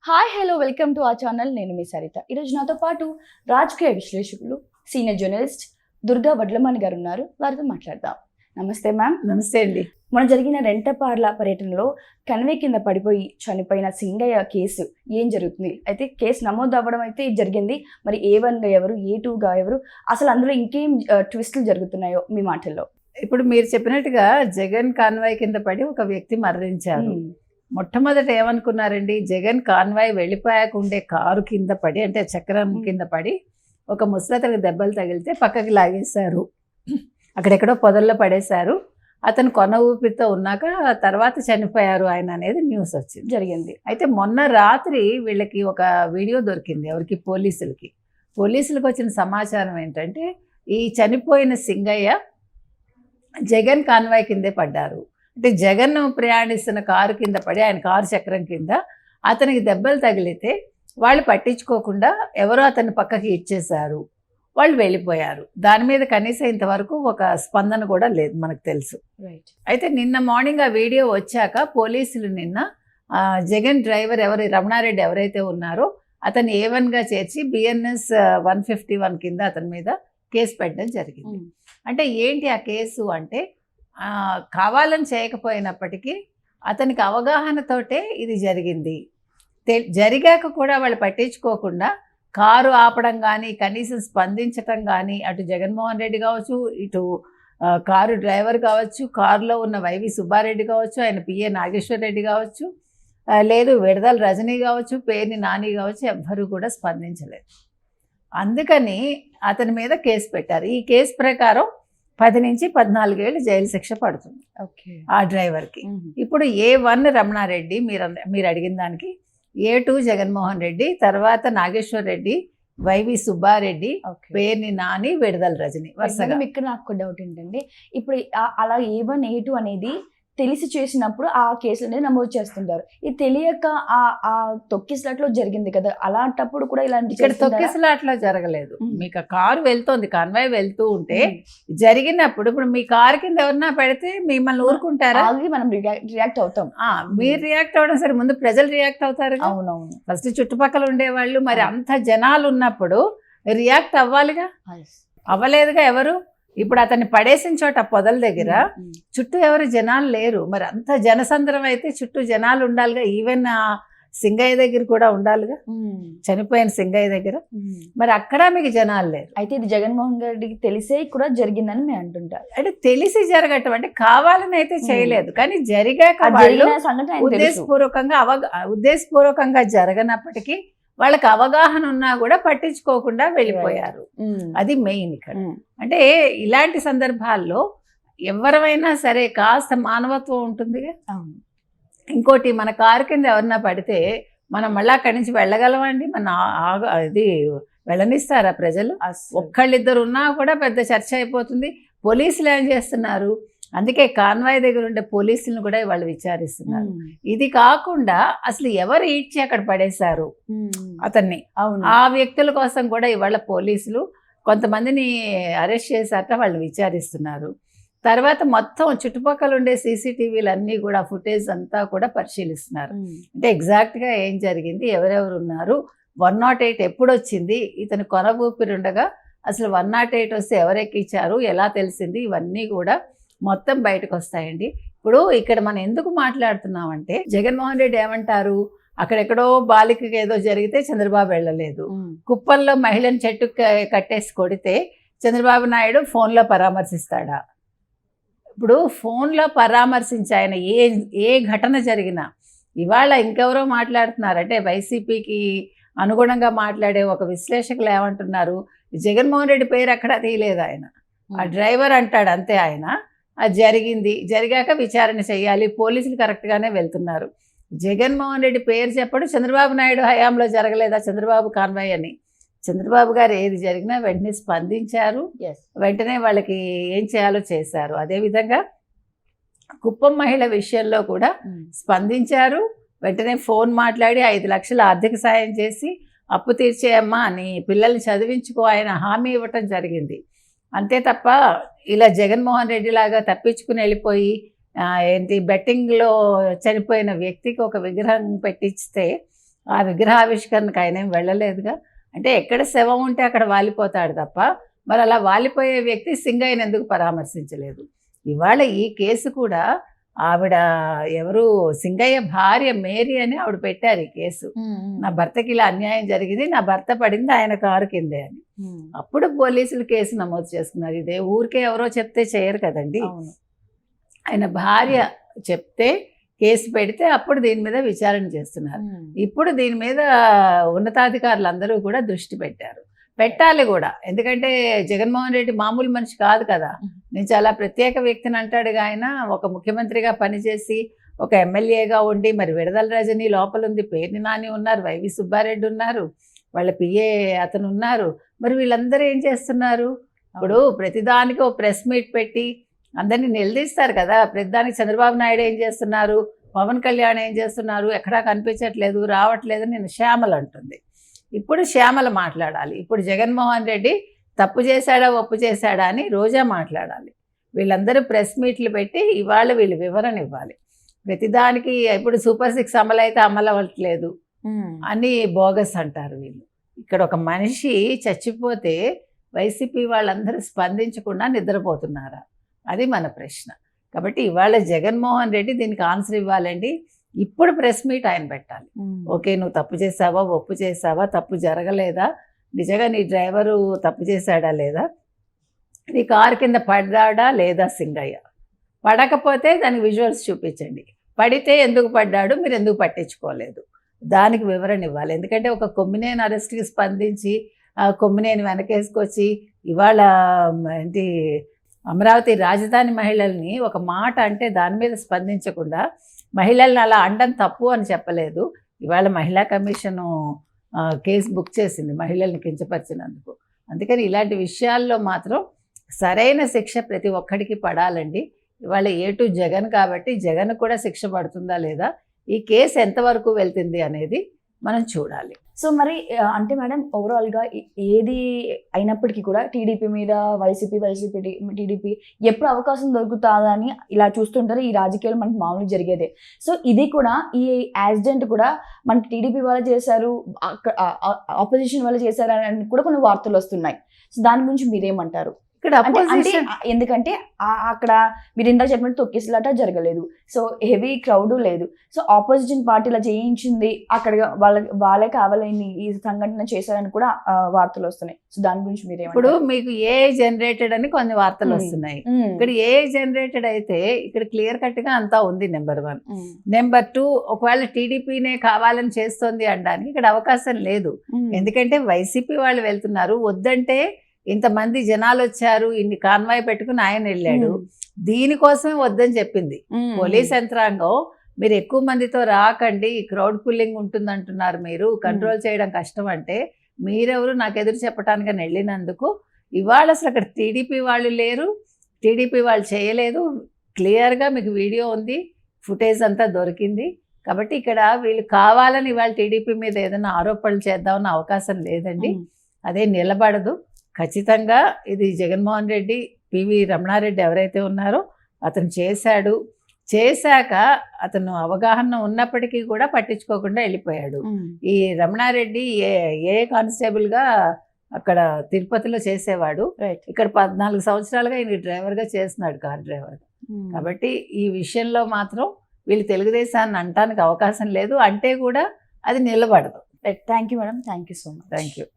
Hi hello welcome to our channel. నేను మీ సరిత. ఈరోజు నాతో పాటు రాజకీయ విశ్లేషకులు సీనియర్ జర్నలిస్ట్ దుర్గా వడ్లమాని గారు ఉన్నారు. వారితో మాట్లాడదాం. నమస్తే మ్యామ్. నమస్తే అండి. మన జరిగిన రెంటపార్ల పర్యటనలో కన్వే కింద పడిపోయి చనిపోయిన సింగయ్య కేసు ఏం జరుగుతుంది? అయితే కేసు నమోదు అవ్వడం అయితే జరిగింది. మరి A1గా ఎవరు, A2గా ఎవరు, అసలు అందులో ఇంకేం ట్విస్టులు జరుగుతున్నాయో మీ మాటల్లో. ఇప్పుడు మీరు చెప్పినట్టుగా జగన్ కాన్వాయ్ కింద పడి ఒక వ్యక్తి మరణించారు. మొట్టమొదట ఏమనుకున్నారండి, జగన్ కాన్వాయ్ వెళ్ళిపోయాక ఉండే కారు కింద పడి, అంటే చక్రం కింద పడి ఒక ముసలతనికి దెబ్బలు తగిలితే పక్కకి లాగేశారు, అక్కడెక్కడో పొదల్లో పడేశారు. అతను కొన ఊపిరితో ఉన్నాక తర్వాత చనిపోయారు ఆయన అనేది న్యూస్ వచ్చింది, జరిగింది. అయితే మొన్న రాత్రి వీళ్ళకి ఒక వీడియో దొరికింది. ఎవరికి? పోలీసులకు వచ్చిన సమాచారం ఏంటంటే, ఈ చనిపోయిన సింగయ్య జగన్ కాన్వాయ్ కిందే పడ్డారు. అంటే జగన్ ప్రయాణిస్తున్న కారు కింద పడి, ఆయన కారు చక్రం కింద అతనికి దెబ్బలు తగిలితే వాళ్ళు పట్టించుకోకుండా ఎవరో అతన్ని పక్కకి ఇచ్చేశారు, వాళ్ళు వెళ్ళిపోయారు. దాని మీద కనీసం ఇంతవరకు ఒక స్పందన కూడా లేదు మనకు తెలుసు. అయితే నిన్న మార్నింగ్ ఆ వీడియో వచ్చాక పోలీసులు నిన్న జగన్ డ్రైవర్ రమణారెడ్డి ఎవరైతే ఉన్నారో అతన్ని A1గా చేర్చి BNS 151 కింద అతని మీద కేసు పెట్టడం జరిగింది. అంటే ఏంటి ఆ కేసు అంటే, కావాలని చేయకపోయినప్పటికీ అతనికి అవగాహనతోటే ఇది జరిగింది. జరిగాక కూడా వాళ్ళు పట్టించుకోకుండా కారు ఆపడం కానీ, కనీసం స్పందించటం కానీ, అటు జగన్మోహన్ రెడ్డి కావచ్చు, ఇటు కారు డ్రైవర్ కావచ్చు, కారులో ఉన్న వైవి సుబ్బారెడ్డి కావచ్చు, ఆయన PA నాగేశ్వర్ రెడ్డి కావచ్చు, లేదు విడదల రజనీ కావచ్చు, పేర్ని నాని కావచ్చు, ఎవ్వరూ కూడా స్పందించలేదు. అందుకని అతని మీద కేసు పెట్టారు. ఈ కేసు ప్రకారం 10 నుంచి 14 ఏళ్ళు జైలు శిక్ష పడుతుంది ఆ డ్రైవర్కి. ఇప్పుడు A1 రమణారెడ్డి, మీరు అడిగిన దానికి, A2 జగన్మోహన్ రెడ్డి, తర్వాత నాగేశ్వర్ రెడ్డి, వైవి సుబ్బారెడ్డి, పేర్ని నాని, విడదల రజని వరుసగా. ఇక్కడ నాకు డౌట్ ఏంటంటే, ఇప్పుడు అలా A1 A2 అనేది తెలిసి చేసినప్పుడు ఆ కేసులు అనేది నమోదు చేస్తుంటారు. ఇది తెలియక ఆ తొక్కిసలాట్లో జరిగింది కదా, అలాంటప్పుడు కూడా ఇలాంటి ఇక్కడ తొక్కిసలాట్లో జరగలేదు. మీకు కారు వెళ్తోంది, కాన్వాయ్ వెళ్తూ ఉంటే జరిగినప్పుడు, ఇప్పుడు మీ కారు కింద ఎవరన్నా పెడితే మిమ్మల్ని ఊరుకుంటారా? మనం రియాక్ట్ అవుతాం. మీరు రియాక్ట్ అవ్వడం సరే, ముందు ప్రజలు రియాక్ట్ అవుతారు. అవునవును. ఫస్ట్ చుట్టుపక్కల ఉండేవాళ్ళు. మరి అంత జనాలు ఉన్నప్పుడు రియాక్ట్ అవ్వాలిగా, అవ్వలేదుగా ఎవరు. ఇప్పుడు అతన్ని పడేసిన చోట పొదల దగ్గర చుట్టూ ఎవరు జనాలు లేరు. మరి అంత జనసంద్రం అయితే చుట్టూ జనాలు ఉండాలిగా. ఈవెన్ సింగయ్య దగ్గర కూడా ఉండాలిగా, చనిపోయిన సింగయ్య దగ్గర. మరి అక్కడ మీకు జనాలు లేరు. అయితే ఇది జగన్మోహన్ రెడ్డికి తెలిసే కూడా జరిగిందని మేము అంటుంటారు. అంటే తెలిసి జరగటం అంటే కావాలని అయితే చేయలేదు, కానీ జరిగాక ఉద్దేశపూర్వకంగా జరగనప్పటికీ వాళ్ళకి అవగాహన ఉన్నా కూడా పట్టించుకోకుండా వెళ్ళిపోయారు. అది మెయిన్ ఇక్కడ. అంటే ఇలాంటి సందర్భాల్లో ఎవరైనా సరే కాస్త మానవత్వం ఉంటుందిగా. ఇంకోటి, మన కారు కింద ఎవరన్నా పడితే మనం మళ్ళీ అక్కడి నుంచి వెళ్ళగలమండి? ఇది వెళ్ళనిస్తారా ప్రజలు? ఒక్కళ్ళిద్దరు ఉన్నా కూడా పెద్ద చర్చ అయిపోతుంది. పోలీసులు ఏం చేస్తున్నారు? అందుకే కాన్వాయ్ దగ్గర ఉండే పోలీసులను కూడా వాళ్ళు విచారిస్తున్నారు. ఇది కాకుండా అసలు ఎవరు ఈడ్చి అక్కడ పడేశారు అతన్ని, ఆ వ్యక్తుల కోసం కూడా ఇవాళ పోలీసులు కొంతమందిని అరెస్ట్ చేశాక వాళ్ళు విచారిస్తున్నారు. తర్వాత మొత్తం చుట్టుపక్కల ఉండే CCTVలు అన్నీ కూడా, ఫుటేజ్ అంతా కూడా పరిశీలిస్తున్నారు. అంటే ఎగ్జాక్ట్గా ఏం జరిగింది, ఎవరెవరు ఉన్నారు, 108 ఎప్పుడు వచ్చింది, ఇతను కొన ఊపిరి ఉండగా అసలు 108 వస్తే ఎవరెక్కిచ్చారు, ఎలా తెలిసింది, ఇవన్నీ కూడా మొత్తం బయటకు వస్తాయండి. ఇప్పుడు ఇక్కడ మనం ఎందుకు మాట్లాడుతున్నామంటే, జగన్మోహన్ రెడ్డి ఏమంటారు, అక్కడెక్కడో బాలికకి ఏదో జరిగితే చంద్రబాబు వెళ్ళలేదు, కుప్పంలో మహిళను చెట్టు కట్టేసి కొడితే చంద్రబాబు నాయుడు ఫోన్లో పరామర్శిస్తాడా? ఇప్పుడు ఫోన్లో పరామర్శించి ఆయన ఏ ఘటన జరిగినా, ఇవాళ ఇంకెవరో మాట్లాడుతున్నారంటే వైసీపీకి అనుగుణంగా మాట్లాడే ఒక విశ్లేషకులు ఏమంటున్నారు, జగన్మోహన్ రెడ్డి పేరు అక్కడ తీయలేదు ఆయన, ఆ డ్రైవర్ అంటాడు అంతే. ఆయన అది జరిగాక విచారణ చేయాలి, పోలీసులు కరెక్ట్గానే వెళ్తున్నారు. జగన్మోహన్ రెడ్డి పేరు చెప్పడు. చంద్రబాబు నాయుడు హయాంలో జరగలేదా చంద్రబాబు కాన్వాయ్ అని? చంద్రబాబు గారు ఏది జరిగినా వెంటనే స్పందించారు, వెంటనే వాళ్ళకి ఏం చేయాలో చేశారు. అదేవిధంగా కుప్పం మహిళ విషయంలో కూడా స్పందించారు. వెంటనే ఫోన్ మాట్లాడి 5 లక్షల ఆర్థిక సాయం చేసి అప్పు తీర్చేయమ్మా అని పిల్లల్ని చదివించుకో ఆయన హామీ ఇవ్వటం జరిగింది. అంతే తప్ప ఇలా జగన్మోహన్ రెడ్డి లాగా తప్పించుకుని వెళ్ళిపోయి బెట్టింగ్లో చనిపోయిన వ్యక్తికి ఒక విగ్రహం పెట్టిస్తే ఆ విగ్రహావిష్కరణకు ఆయన ఏం వెళ్ళలేదుగా. అంటే ఎక్కడ శవం ఉంటే అక్కడ వాలిపోతాడు తప్ప, మరి అలా వాలిపోయే వ్యక్తి సింగయ్యని ఎందుకు పరామర్శించలేదు? ఇవాళ ఈ కేసు కూడా ఆవిడ ఎవరు, సింగయ్య భార్య మేరీ అని ఆవిడ పెట్టారు ఈ కేసు. నా భర్తకి ఇలా అన్యాయం జరిగింది, నా భర్త పడింది ఆయన కారు కిందే అని. అప్పుడు పోలీసులు కేసు నమోదు చేసుకున్నారు. ఇదే ఊరికే ఎవరో చెప్తే చేయరు కదండి. ఆయన భార్య చెప్తే కేసు పెడితే అప్పుడు దీని మీద విచారణ చేస్తున్నారు. ఇప్పుడు దీని మీద ఉన్నతాధికారులు అందరూ కూడా దృష్టి పెట్టాలి కూడా. ఎందుకంటే జగన్మోహన్ రెడ్డి మామూలు మనిషి కాదు కదా. నేను చాలా ప్రత్యేక వ్యక్తిని అంటాడుగా ఆయన. ఒక ముఖ్యమంత్రిగా పనిచేసి ఒక ఎమ్మెల్యేగా ఉండి, మరి విడదల రజని లోపల ఉంది, పేర్ని నాని ఉన్నారు, వైవి సుబ్బారెడ్డి ఉన్నారు, వాళ్ళ పిఏ అతను ఉన్నారు. మరి వీళ్ళందరూ ఏం చేస్తున్నారు? ఇప్పుడు ప్రతిదానికి ఒక ప్రెస్ మీట్ పెట్టి అందరినీ నిలదీస్తారు కదా. ప్రతిదానికి చంద్రబాబు నాయుడు ఏం చేస్తున్నారు, పవన్ కళ్యాణ్ ఏం చేస్తున్నారు, ఎక్కడా కనిపించట్లేదు, రావట్లేదు నేను శ్యామల అంటుంది. ఇప్పుడు శ్యామల మాట్లాడాలి. ఇప్పుడు జగన్మోహన్ రెడ్డి తప్పు చేశాడా ఒప్పు చేశాడా అని రోజా మాట్లాడాలి. వీళ్ళందరూ ప్రెస్ మీట్లు పెట్టి ఇవాళ వీళ్ళు వివరణ ఇవ్వాలి. ప్రతిదానికి ఇప్పుడు సూపర్ 6 అమలైతే అమలు అవ్వట్లేదు అని బోగస్ అంటారు వీళ్ళు. ఇక్కడ ఒక మనిషి చచ్చిపోతే వైసీపీ వాళ్ళందరూ స్పందించకుండా నిద్రపోతున్నారా? అది మన ప్రశ్న. కాబట్టి ఇవాళ జగన్మోహన్ రెడ్డి దీనికి ఆన్సర్ ఇవ్వాలండి. ఇప్పుడు ప్రెస్ మీట్ ఆయన పెట్టాలి. ఓకే, నువ్వు తప్పు చేసావా, ఒప్పు చేసావా, తప్పు జరగలేదా, నిజంగా నీ డ్రైవరు తప్పు చేశాడా లేదా, నీ కారు కింద పడ్డాడా లేదా సింగయ్య, పడకపోతే దానికి విజువల్స్ చూపించండి, పడితే ఎందుకు పడ్డాడు, మీరు ఎందుకు పట్టించుకోలేదు, దానికి వివరణ ఇవ్వాలి. ఎందుకంటే ఒక కొమ్మినేని అరెస్ట్కి స్పందించి ఆ కొమ్మినేని వెనకేసుకొచ్చి ఇవాళ ఏంటి అమరావతి రాజధాని మహిళల్ని ఒక మాట అంటే దాని మీద స్పందించకుండా మహిళల్ని అలా అండం తప్పు అని చెప్పలేదు. ఇవాళ మహిళా కమిషను కేసు బుక్ చేసింది మహిళల్ని కించపరిచినందుకు. అందుకని ఇలాంటి విషయాల్లో మాత్రం సరైన శిక్ష ప్రతి ఒక్కడికి పడాలండి. ఇవాళ ఏటు జగన్ కాబట్టి జగన్ కూడా శిక్ష పడుతుందా లేదా, ఈ కేసు ఎంతవరకు వెళ్తుంది అనేది మనం చూడాలి. సో మరి అంటే మేడం ఓవరాల్గా ఏది అయినప్పటికీ కూడా టీడీపీ మీద వైసీపీ టీడీపీ ఎప్పుడు అవకాశం దొరుకుతుందా అని ఇలా చూస్తుంటారు. ఈ రాజకీయాలు మనకి మామూలుగా జరిగేదే. సో ఇది కూడా ఈ యాక్సిడెంట్ కూడా మనకి టీడీపీ వాళ్ళు చేశారు, ఆపోజిషన్ వాళ్ళు చేశారు అని కూడా కొన్ని వార్తలు వస్తున్నాయి. సో దాని గురించి మీరేమంటారు? ఇక్కడ అంటే ఎందుకంటే అక్కడ మీరు ఇందాక చెప్పినట్టు తొక్కిసలాట జరగలేదు, సో హెవీ క్రౌడ్ లేదు, సో ఆపోజిషన్ పార్టీలా చేయించింది అక్కడ వాళ్ళే కావాలని ఈ సంఘటన చేశారని కూడా వార్తలు వస్తున్నాయి. సో దాని గురించి మీరేమంటారు? ఇప్పుడు మీకు ఏ జనరేటెడ్ అని కొన్ని వార్తలు వస్తున్నాయి. ఇక్కడ ఏ జనరేటెడ్ అయితే ఇక్కడ క్లియర్ కట్ గా అంతా ఉంది. నెంబర్ 1. నెంబర్ 2, ఒకవేళ టీడీపీనే కావాలని చేస్తోంది అనడానికి ఇక్కడ అవకాశం లేదు. ఎందుకంటే వైసీపీ వాళ్ళు వెళ్తున్నారు, వద్దంటే ఇంతమంది జనాలు వచ్చారు, ఇన్ని కాన్వాయ్ పెట్టుకుని ఆయన వెళ్ళాడు, దీనికోసమే వద్దని చెప్పింది పోలీస్ యంత్రాంగం. మీరు ఎక్కువ మందితో రాకండి, క్రౌడ్ పుల్లింగ్ ఉంటుంది అంటున్నారు, మీరు కంట్రోల్ చేయడం కష్టం అంటే మీరెవరు నాకు ఎదురు చెప్పడానికి వెళ్ళినందుకు. ఇవాళ అసలు అక్కడ టీడీపీ వాళ్ళు లేరు, టీడీపీ వాళ్ళు చేయలేదు. క్లియర్గా మీకు వీడియో ఉంది, ఫుటేజ్ అంతా దొరికింది. కాబట్టి ఇక్కడ వీళ్ళు కావాలని ఇవాళ టీడీపీ మీద ఏదైనా ఆరోపణలు చేద్దామన్న అవకాశం లేదండి. అదే నిలబడదు. ఖచ్చితంగా ఇది జగన్మోహన్ రెడ్డి, పివి రమణారెడ్డి ఎవరైతే ఉన్నారో అతను చేశాక అతను అవగాహన ఉన్నప్పటికీ కూడా పట్టించుకోకుండా వెళ్ళిపోయాడు. ఈ రమణారెడ్డి ఏ కానిస్టేబుల్గా అక్కడ తిరుపతిలో చేసేవాడు, ఇక్కడ 14 సంవత్సరాలుగా ఈయన డ్రైవర్గా చేస్తున్నాడు, కార్ డ్రైవర్. కాబట్టి ఈ విషయంలో మాత్రం వీళ్ళు తెలుగుదేశాన్ని అనటానికి అవకాశం లేదు, అంటే కూడా అది నిలబడదు. Thank you madam, thank you so much. Thank you.